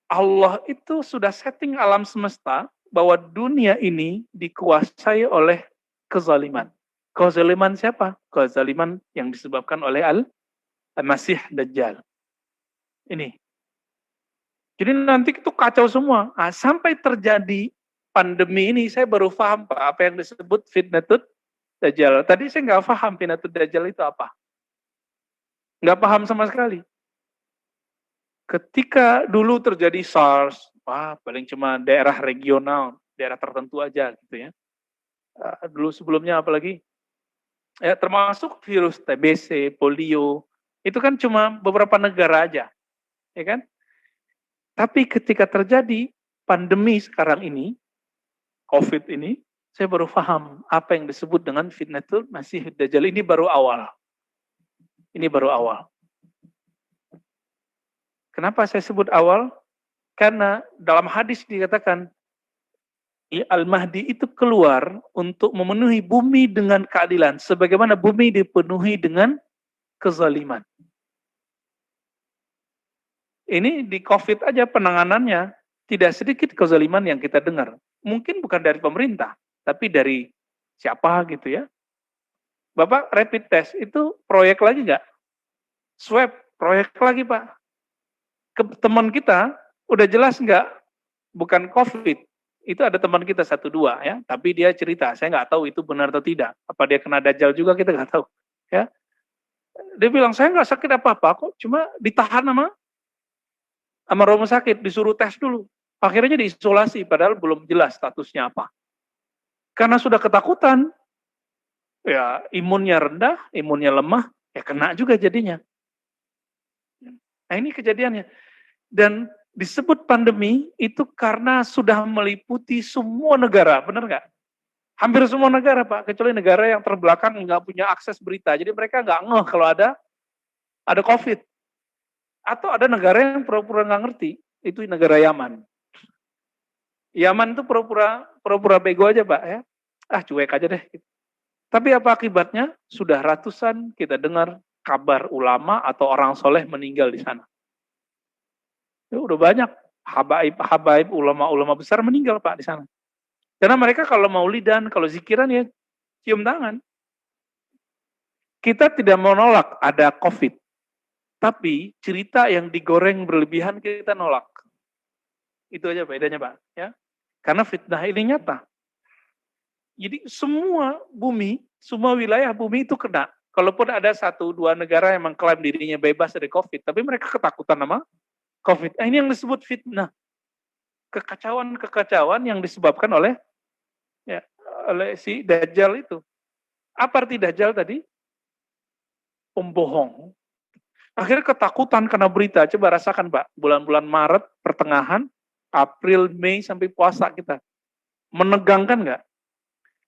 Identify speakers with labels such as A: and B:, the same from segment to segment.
A: Allah itu sudah setting alam semesta bahwa dunia ini dikuasai oleh kezaliman. Kezaliman siapa? Kezaliman yang disebabkan oleh Al-Masih Dajjal. Ini. Jadi nanti itu kacau semua. Nah, sampai terjadi pandemi ini, saya baru paham Pak, apa yang disebut fitnatud Dajjal. Tadi saya nggak paham fitnatud Dajjal itu apa. Nggak paham sama sekali. Ketika dulu terjadi SARS, wah paling cuma daerah regional, daerah tertentu aja gitu ya. Dulu sebelumnya apalagi, ya termasuk virus TBC, polio, itu kan cuma beberapa negara aja, ya kan? Tapi ketika terjadi pandemi sekarang ini, COVID ini, saya baru paham apa yang disebut dengan fitnatul masih Dajjal. Ini baru awal. Ini baru awal. Kenapa saya sebut awal? Karena dalam hadis dikatakan, Al-Mahdi itu keluar untuk memenuhi bumi dengan keadilan. Sebagaimana bumi dipenuhi dengan kezaliman. Ini di COVID aja penanganannya, tidak sedikit kezaliman yang kita dengar. Mungkin bukan dari pemerintah, tapi dari siapa gitu ya. Bapak rapid test itu proyek lagi nggak? Swab proyek lagi Pak. Teman kita udah jelas nggak? Bukan COVID. Itu ada teman kita 1-2 ya, tapi dia cerita, saya nggak tahu itu benar atau tidak. Apa dia kena Dajjal juga kita nggak tahu. Ya, dia bilang saya nggak sakit apa-apa kok, cuma ditahan sama rumah sakit, disuruh tes dulu. Akhirnya diisolasi, padahal belum jelas statusnya apa. Karena sudah ketakutan, ya imunnya rendah, imunnya lemah, ya kena juga jadinya. Nah ini kejadiannya. Dan disebut pandemi itu karena sudah meliputi semua negara, benar nggak? Hampir semua negara Pak, kecuali negara yang terbelakang nggak punya akses berita. Jadi mereka nggak ngeh kalau ada COVID. Atau ada negara yang pura-pura nggak ngerti, itu negara Yaman. Yaman itu pura-pura bego aja Pak ya. Cuek aja deh. Tapi apa akibatnya? Sudah ratusan kita dengar kabar ulama atau orang soleh meninggal di sana. Ya, udah banyak habaib ulama-ulama besar meninggal Pak di sana. Karena mereka kalau maulidan, kalau zikiran ya cium tangan. Kita tidak menolak ada COVID. Tapi cerita yang digoreng berlebihan kita nolak. Itu aja bedanya Pak. Ya. Karena fitnah ini nyata. Jadi semua bumi, semua wilayah bumi itu kena. Kalaupun ada 1-2 negara yang mengklaim dirinya bebas dari COVID, tapi mereka ketakutan sama COVID. Ini yang disebut fitnah. Kekacauan yang disebabkan oleh si Dajjal itu. Apa arti Dajjal tadi? Pembohong. Akhirnya ketakutan karena berita. Coba rasakan Pak, bulan-bulan Maret, pertengahan, April, Mei, sampai puasa kita. Menegangkan nggak?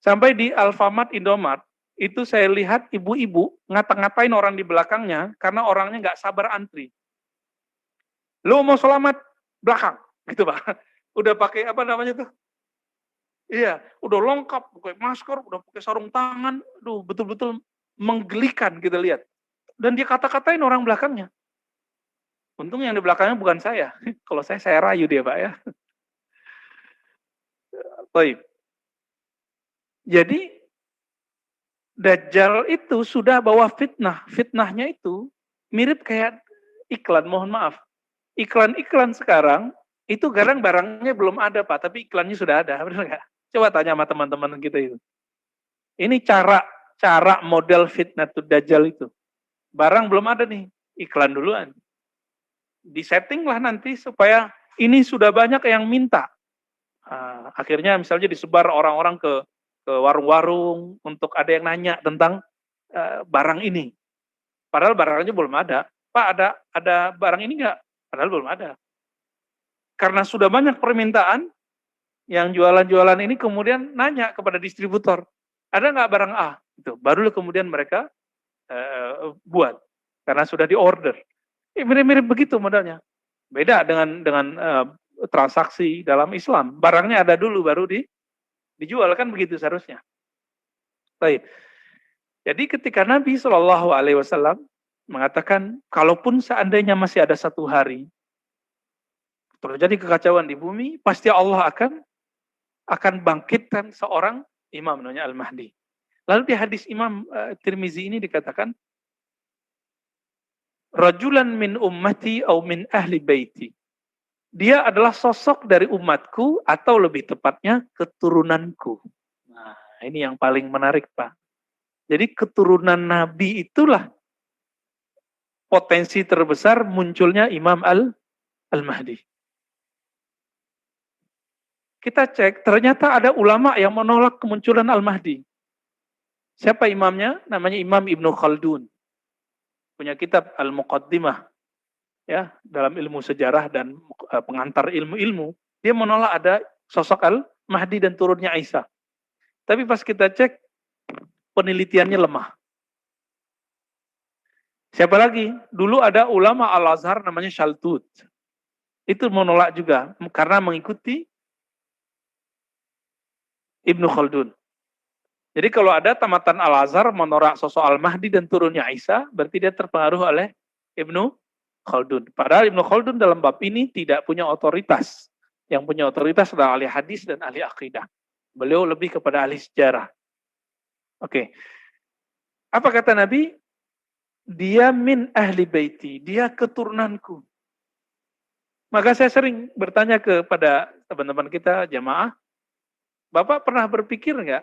A: Sampai di Alfamart, Indomart, itu saya lihat ibu-ibu ngata-ngatain orang di belakangnya karena orangnya nggak sabar antri. Lu mau selamat belakang, gitu Pak. Udah pakai apa namanya tuh? Iya, udah lengkap, pakai masker, udah pakai sarung tangan, betul-betul menggelikan kita lihat. Dan dia kata-katain orang belakangnya. Untung yang di belakangnya bukan saya. Kalau saya rayu dia Pak ya. Baik. Jadi Dajjal itu sudah bawa fitnah. Fitnahnya itu mirip kayak iklan, mohon maaf. Iklan-iklan sekarang itu kadang barangnya belum ada Pak, tapi iklannya sudah ada, benar nggak? Coba tanya sama teman-teman kita itu. Ini cara model fitnatud Dajjal itu. Barang belum ada nih, iklan duluan. Disetting lah nanti supaya ini sudah banyak yang minta. Akhirnya misalnya disebar orang-orang ke warung-warung untuk ada yang nanya tentang barang ini. Padahal barangnya belum ada. Pak ada barang ini nggak? Padahal belum ada. Karena sudah banyak permintaan, yang jualan-jualan ini kemudian nanya kepada distributor, ada nggak barang A? Itu baru kemudian mereka buat karena sudah diorder. Mirip-mirip begitu modalnya. Beda dengan transaksi dalam Islam. Barangnya ada dulu baru dijual kan begitu seharusnya. Baik. Jadi ketika Nabi Shallallahu Alaihi Wasallam mengatakan, kalaupun seandainya masih ada 1 hari, terjadi kekacauan di bumi, pasti Allah akan bangkitkan seorang imam namanya Al-Mahdi. Lalu di hadis Imam Tirmizi ini dikatakan, rajulan min ummati au min ahli baiti. Dia adalah sosok dari umatku atau lebih tepatnya keturunanku. Nah, ini yang paling menarik, Pak. Jadi keturunan Nabi itulah potensi terbesar munculnya Imam Al-Mahdi. Kita cek, ternyata ada ulama yang menolak kemunculan Al-Mahdi. Siapa imamnya? Namanya Imam Ibnu Khaldun. Punya kitab Al-Muqaddimah. Ya, dalam ilmu sejarah dan pengantar ilmu-ilmu, dia menolak ada sosok Al-Mahdi dan turunnya Isa. Tapi pas kita cek, penelitiannya lemah. Siapa lagi? Dulu ada ulama Al-Azhar namanya Shaltut. Itu menolak juga, karena mengikuti Ibnu Khaldun. Jadi kalau ada tamatan Al-Azhar menolak sosok Al-Mahdi dan turunnya Isa, berarti dia terpengaruh oleh Ibnu Khaldun. Padahal Ibnu Khaldun dalam bab ini tidak punya otoritas. Yang punya otoritas adalah ahli hadis dan ahli akidah. Beliau lebih kepada ahli sejarah. Oke. Apa kata Nabi? Dia min ahli baiti, dia keturunanku. Maka saya sering bertanya kepada teman-teman kita, jamaah, Bapak pernah berpikir nggak?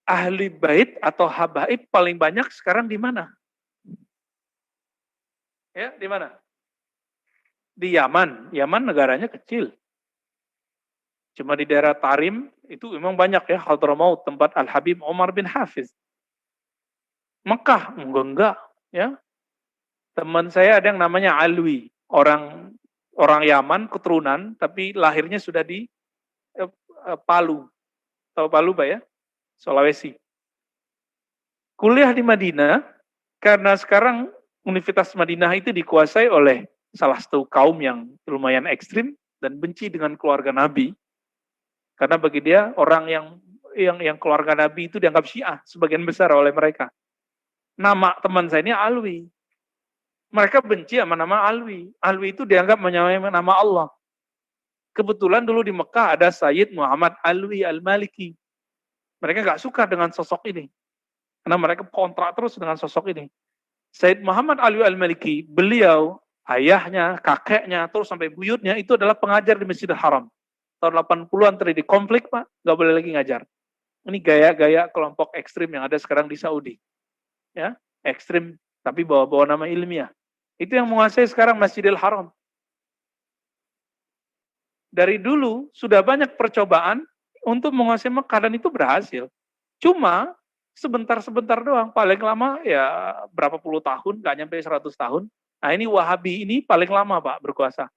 A: Ahli bait atau habaib paling banyak sekarang di mana? Ya, di mana? Di Yaman. Yaman negaranya kecil. Cuma di daerah Tarim itu memang banyak ya, Hadramaut, tempat Al-Habib Umar bin Hafiz. Mekah enggak ya. Teman saya ada yang namanya Alwi, orang Yaman keturunan tapi lahirnya sudah di Palu. Tahu Palu, Pak ya? Sulawesi. Kuliah di Madinah karena sekarang Universitas Madinah itu dikuasai oleh salah satu kaum yang lumayan ekstrim dan benci dengan keluarga Nabi. Karena bagi dia orang yang keluarga Nabi itu dianggap Syiah sebagian besar oleh mereka. Nama teman saya ini Alwi. Mereka benci sama nama Alwi. Alwi itu dianggap menyamai nama Allah. Kebetulan dulu di Mekah ada Sayyid Muhammad Alwi Al-Maliki. Mereka nggak suka dengan sosok ini. Karena mereka kontrak terus dengan sosok ini. Sayyid Muhammad Alwi Al-Maliki, beliau, ayahnya, kakeknya, terus sampai buyutnya, itu adalah pengajar di Masjidil Haram. Tahun 80-an terjadi konflik, Pak, nggak boleh lagi ngajar. Ini gaya-gaya kelompok ekstrim yang ada sekarang di Saudi. Ya, ekstrim, tapi bawa-bawa nama ilmiah. Itu yang menguasai sekarang Masjidil Haram. Dari dulu, sudah banyak percobaan untuk menguasai Mekah, dan itu berhasil. Cuma, sebentar-sebentar doang, paling lama ya berapa puluh tahun, nggak nyampe 100 tahun. Nah ini Wahabi ini paling lama Pak berkuasa.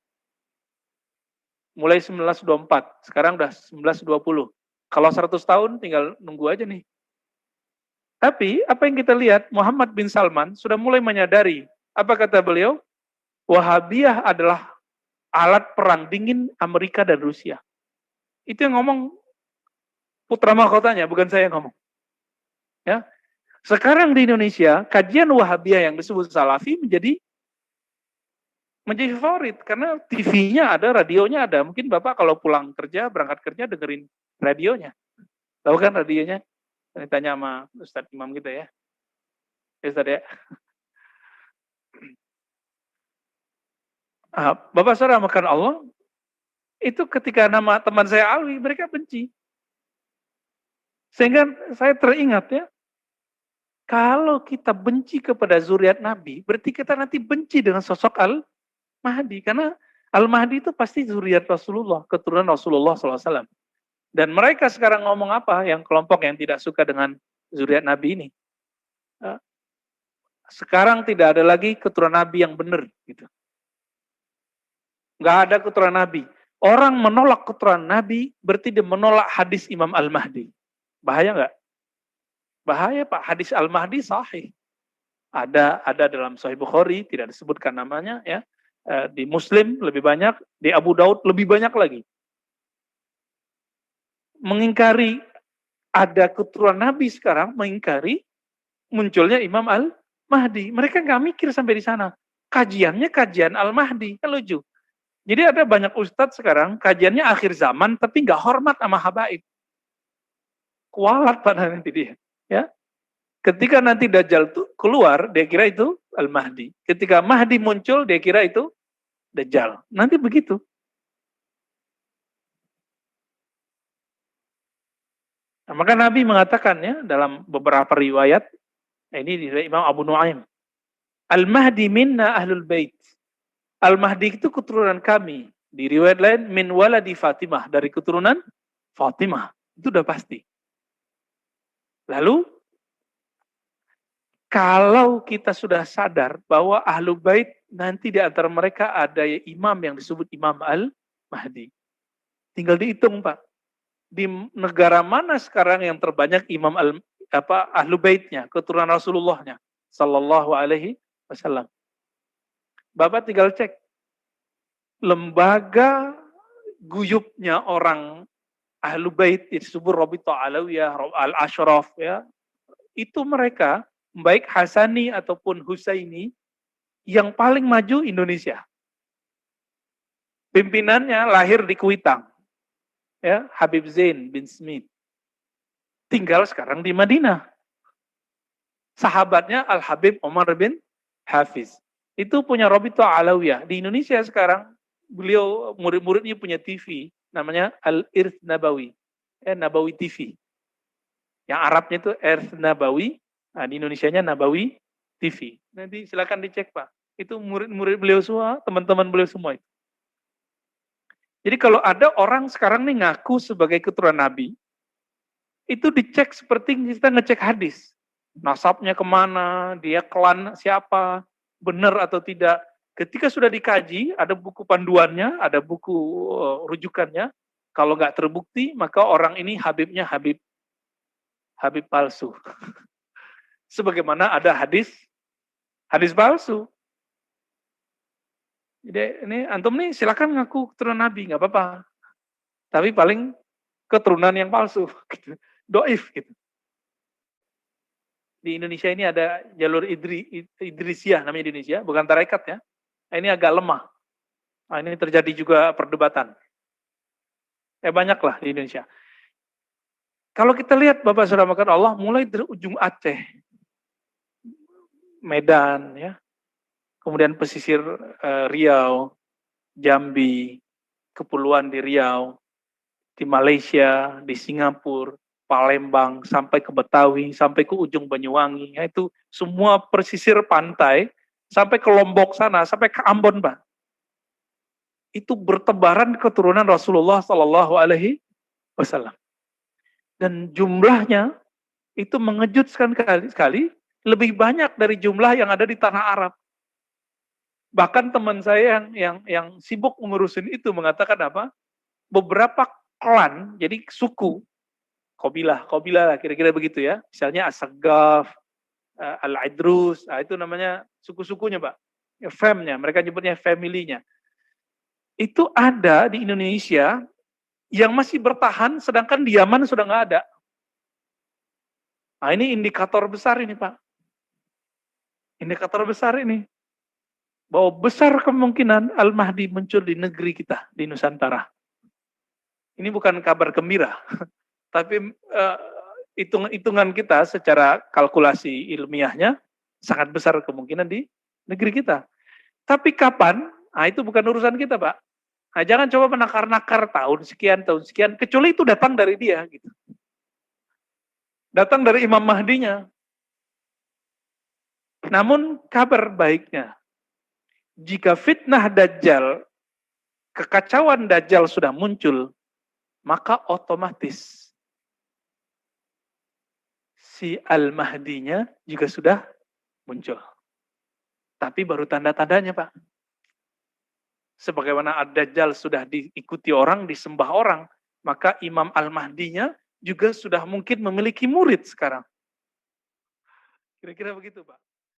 A: Mulai 1924, sekarang udah 1920. Kalau 100 tahun tinggal nunggu aja nih. Tapi apa yang kita lihat, Muhammad bin Salman sudah mulai menyadari, apa kata beliau? Wahabiyah adalah alat perang dingin Amerika dan Rusia. Itu yang ngomong putra mahkotanya, bukan saya yang ngomong. Ya. Sekarang di Indonesia, kajian Wahabiyah yang disebut Salafi menjadi favorit karena TV-nya ada, radionya ada. Mungkin Bapak kalau pulang kerja, berangkat kerja dengerin radionya. Tahu kan radionya? Ini tanya sama Ustadz Imam kita ya. Ustadz ya. Bapak saudara makan Allah, itu ketika nama teman saya Alwi, mereka benci. Sehingga saya teringat ya, kalau kita benci kepada zuriat Nabi, berarti kita nanti benci dengan sosok Al-Mahdi. Karena Al-Mahdi itu pasti zuriat Rasulullah, keturunan Rasulullah SAW. Dan mereka sekarang ngomong apa, yang kelompok yang tidak suka dengan zuriat Nabi ini. Sekarang tidak ada lagi keturunan Nabi yang benar. Gitu. Nggak ada keturunan Nabi. Orang menolak keturunan Nabi, berarti dia menolak hadis Imam Al-Mahdi. Bahaya nggak? Bahaya Pak, hadis Al-Mahdi sahih. Ada dalam Sahih Bukhari, tidak disebutkan namanya ya. Di Muslim lebih banyak, di Abu Daud lebih banyak lagi. Mengingkari ada keturunan Nabi sekarang, mengingkari munculnya Imam Al-Mahdi. Mereka nggak mikir sampai di sana. Kajiannya kajian Al-Mahdi, kan lucu. Jadi ada banyak ustadz sekarang, kajiannya akhir zaman, tapi nggak hormat sama habaib. Kualat pada nanti dia. Ya, ketika nanti Dajjal itu keluar, dia kira itu Al-Mahdi. Ketika Mahdi muncul, dia kira itu Dajjal. Nanti begitu. Nah, maka Nabi mengatakannya dalam beberapa riwayat, ini dari Imam Abu Nuaim. Al-Mahdi minna ahlul bait. Al-Mahdi itu keturunan kami. Di riwayat lain, min waladi Fatimah. Dari keturunan Fatimah. Itu udah pasti. Lalu, kalau kita sudah sadar bahwa ahlu bait nanti di antara mereka ada imam yang disebut Imam Al-Mahdi. Tinggal dihitung, Pak. Di negara mana sekarang yang terbanyak imam ahlu baitnya, keturunan Rasulullahnya sallallahu alaihi wasallam. Bapak tinggal cek lembaga guyupnya orang ahlu bait disebut Rabithah Alawiyah, Al-Ashraf ya. Itu mereka baik Hasani ataupun Husaini yang paling maju Indonesia. Pimpinannya lahir di Kuitang. Ya, Habib Zain bin Smith. Tinggal sekarang di Madinah. Sahabatnya Al-Habib Omar bin Hafiz. Itu punya Rabithah Alawiyah. Di Indonesia sekarang beliau murid-muridnya punya TV namanya Al-Irth Nabawi. Nabawi TV. Yang Arabnya itu Irth Nabawi, nah, di Indonesianya Nabawi TV. Nanti silakan dicek, Pak. Itu murid-murid beliau semua, teman-teman beliau semua itu. Jadi kalau ada orang sekarang nih ngaku sebagai keturunan Nabi, itu dicek seperti kita ngecek hadis. Nasabnya kemana, dia klan siapa, benar atau tidak. Ketika sudah dikaji, ada buku panduannya, ada buku rujukannya. Kalau nggak terbukti, maka orang ini Habibnya Habib palsu. Sebagaimana ada hadis palsu. Jadi ini antum nih silakan ngaku keturunan Nabi, nggak apa-apa. Tapi paling keturunan yang palsu, gitu. Doif gitu. Di Indonesia ini ada jalur Idrisiyah namanya di Indonesia, bukan tarekat ya. Nah, ini agak lemah. Nah, ini terjadi juga perdebatan. Banyaklah di Indonesia. Kalau kita lihat Bapak Saudara makan Allah, mulai dari ujung Aceh, Medan, ya, kemudian pesisir Riau, Jambi, kepulauan di Riau, di Malaysia, di Singapura, Palembang, sampai ke Betawi, sampai ke ujung Banyuwangi, ya, itu semua pesisir pantai, sampai ke Lombok sana, sampai ke Ambon, Pak. Itu bertebaran keturunan Rasulullah Sallallahu Alaihi Wasallam. Dan jumlahnya itu mengejutkan sekali, lebih banyak dari jumlah yang ada di tanah Arab. Bahkan teman saya yang sibuk mengurusin itu mengatakan apa? Beberapa klan, jadi suku, Qabilah lah kira-kira begitu ya. Misalnya As-Saggaf, Al-Idrus, nah itu namanya suku-sukunya, Pak. Ya, famnya, mereka nyebutnya family-nya. Itu ada di Indonesia yang masih bertahan, sedangkan di Yaman sudah nggak ada. Nah ini indikator besar ini, Pak. Indikator besar ini. Bahwa besar kemungkinan Al-Mahdi muncul di negeri kita, di Nusantara. Ini bukan kabar gembira, tapi hitungan kita secara kalkulasi ilmiahnya sangat besar kemungkinan di negeri kita. Tapi kapan? Nah itu bukan urusan kita, Pak. Nah, jangan coba menakar-nakar tahun sekian, kecuali itu datang dari dia. Gitu. Datang dari Imam Mahdinya. Namun kabar baiknya, jika fitnah Dajjal, kekacauan Dajjal sudah muncul, maka otomatis si Al-Mahdinya juga sudah muncul. Tapi baru tanda-tandanya, Pak. Sebagaimana Ad-Dajjal sudah diikuti orang, disembah orang, maka Imam Al-Mahdinya juga sudah mungkin memiliki murid sekarang. Kira-kira begitu, Pak.